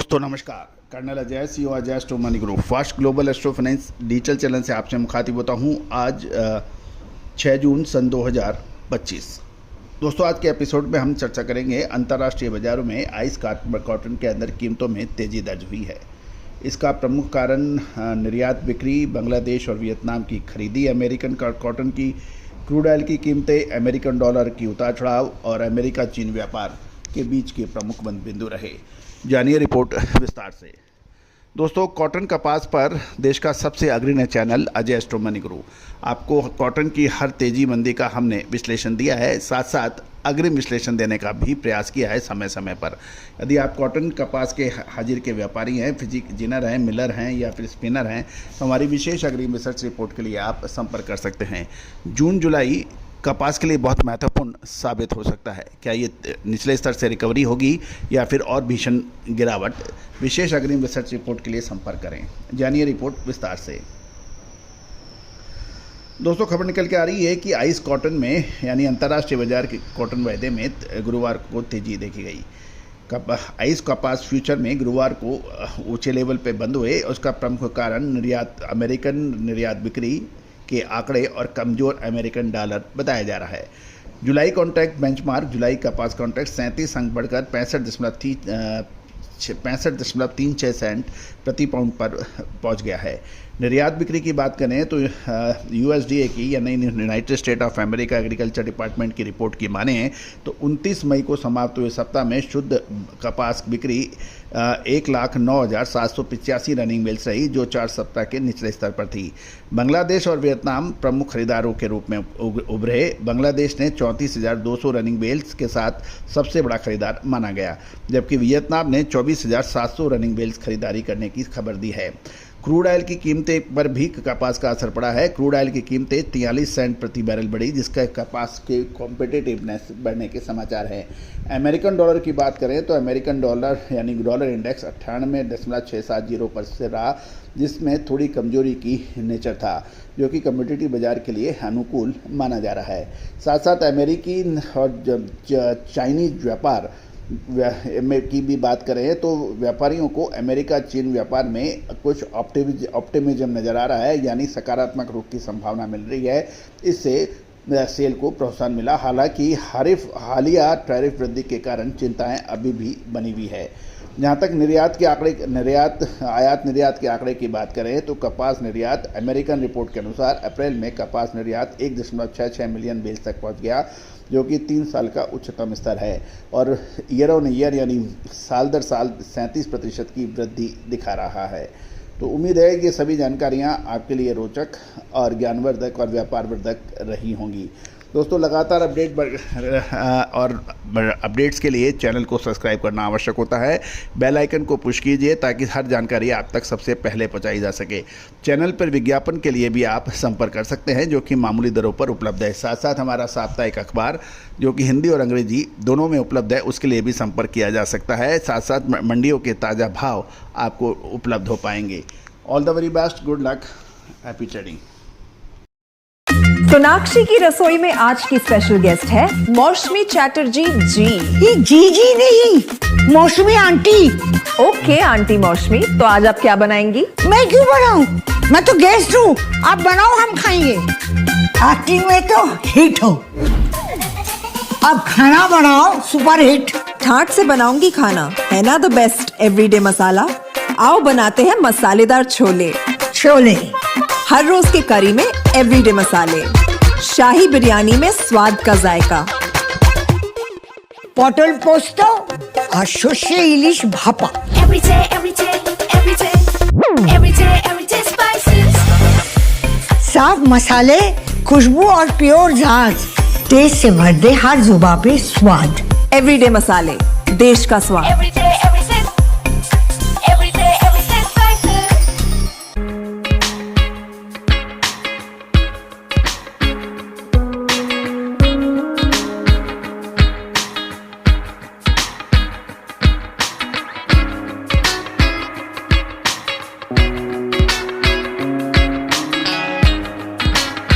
दोस्तों नमस्कार। Colonel Ajay CEO Ajay astro money group fast global astro finance digital channel से आपसे मुखातिब होता हूँ। आज 6 जून सन 2025। दोस्तों आज के एपिसोड में हम चर्चा करेंगे अंतर्राष्ट्रीय बाजारों में आइस कॉटन के अंदर कीमतों में तेज़ी दर्ज हुई है। इसका प्रमुख कारण निर्यात बिक्री, बांग्लादेश और वियतनाम की खरीदी, अमेरिकन कॉटन की, क्रूड ऑयल की कीमतें, अमेरिकन डॉलर की उतार चढ़ाव और अमेरिका चीन व्यापार के बीच के प्रमुख बिंदु रहे। जानिए रिपोर्ट विस्तार से। दोस्तों कॉटन कपास पर देश का सबसे अग्रणी channel Ajay astro money group आपको कॉटन की हर तेजी मंदी का हमने विश्लेषण दिया है, साथ साथ अग्रिम विश्लेषण देने का भी प्रयास किया है समय समय पर। यदि आप कॉटन कपास के हाजिर के व्यापारी हैं, जिनर हैं, मिलर हैं या फिर स्पिनर हैं, तो हमारी विशेष अग्रिम रिसर्च रिपोर्ट के लिए आप संपर्क कर सकते हैं। जून जुलाई कपास के लिए बहुत महत्वपूर्ण साबित हो सकता है। क्या ये निचले स्तर से रिकवरी होगी या फिर और भीषण गिरावट? विशेष अग्रिम रिसर्च रिपोर्ट के लिए संपर्क करें। जानिए रिपोर्ट विस्तार से। दोस्तों खबर निकल के आ रही है कि आइस कॉटन में यानी अंतर्राष्ट्रीय बाजार के कॉटन वायदे में गुरुवार को तेजी देखी गई। आइस कपास फ्यूचर में गुरुवार को ऊंचे लेवल पे बंद हुए। उसका प्रमुख कारण अमेरिकन निर्यात बिक्री के आंकड़े और कमजोर अमेरिकन डॉलर बताया जा रहा है। जुलाई कॉन्ट्रैक्ट बेंचमार्क जुलाई कपास कॉन्ट्रैक्ट 37 अंक बढ़कर 65.36 सेंट प्रति पाउंड पर पहुंच गया है। निर्यात बिक्री की बात करें तो USDA की यानी United state of America agriculture department की रिपोर्ट की माने तो 29 मई को समाप्त हुए सप्ताह में शुद्ध कपास बिक्री 1,09,785 रनिंग मिल्स रही, जो 4 सप्ताह के निचले स्तर पर थी। बांग्लादेश और वियतनाम प्रमुख खरीदारों के रूप में उभरे। बांग्लादेश ने 34,200 रनिंग बेल्स के साथ सबसे बड़ा खरीदार माना गया, जबकि वियतनाम ने 24,700 रनिंग बेल्स खरीदारी करने की खबर दी है। क्रूड ऑयल की कीमतें पर भी कपास का असर पड़ा है। क्रूड ऑयल की कीमतें 43 सेंट प्रति बैरल बढ़ी, जिसका कपास के कॉम्पिटिटिवनेस बढ़ने के समाचार हैं। अमेरिकन डॉलर की बात करें तो अमेरिकन डॉलर यानी डॉलर इंडेक्स 98.670 पर से रहा, जिसमें थोड़ी कमजोरी की नेचर था, जो कि कमोडिटी बाजार के लिए अनुकूल माना जा रहा है। साथ साथ अमेरिकी और चाइनीज व्यापार की भी बात करें तो व्यापारियों को अमेरिका चीन व्यापार में कुछ ऑप्टिमिज्म नज़र आ रहा है, यानी सकारात्मक रुख की संभावना मिल रही है। इससे सेल को प्रोत्साहन मिला। हालांकि हालिया टैरिफ वृद्धि के कारण चिंताएं अभी भी बनी हुई है। जहाँ तक आयात निर्यात के आंकड़े की बात करें तो कपास निर्यात अमेरिकन रिपोर्ट के अनुसार अप्रैल में कपास निर्यात 1.66 मिलियन बेल्स तक पहुँच गया, जो कि 3 साल का उच्चतम स्तर है और ईयर ऑन ईयर यानी साल दर साल 37% की वृद्धि दिखा रहा है। तो उम्मीद है कि सभी जानकारियां आपके लिए रोचक और ज्ञानवर्धक और व्यापारवर्धक रही होंगी। दोस्तों लगातार अपडेट्स के लिए चैनल को सब्सक्राइब करना आवश्यक होता है। बेल आइकन को पुश कीजिए ताकि हर जानकारी आप तक सबसे पहले पहुंचाई जा सके। चैनल पर विज्ञापन के लिए भी आप संपर्क कर सकते हैं, जो कि मामूली दरों पर उपलब्ध है। साथ साथ हमारा साप्ताहिक अखबार जो कि हिंदी और अंग्रेजी दोनों में उपलब्ध है, उसके लिए भी संपर्क किया जा सकता है। साथ साथ मंडियों के ताज़ा भाव आपको उपलब्ध हो पाएंगे। All the very best, good luck, happy trading. Sonakshi की रसोई में आज की स्पेशल गेस्ट है मौसमी चैटर्जी जी। ये जी नहीं, मौसमी आंटी। ओके आंटी मौसमी, तो आज आप क्या बनाएंगी? मैं क्यों बनाऊं? मैं तो गेस्ट हूँ, आप बनाओ, हम खाएंगे। एक्टिंग में तो हिट हो, अब खाना बनाओ सुपर हिट। ठाट से बनाऊंगी खाना, है ना द बेस्ट एवरीडे मसाला। आओ बनाते हैं मसालेदार छोले। हर रोज की करी में एवरीडे मसाले, शाही बिरयानी में स्वाद का जायका। पटल पोस्तो और सर्षे इलिश भापा। साफ मसाले, खुशबू और प्योर झांझ, टेस्ट से भर दे हर जुबान पे स्वाद। एवरीडे मसाले, देश का स्वाद।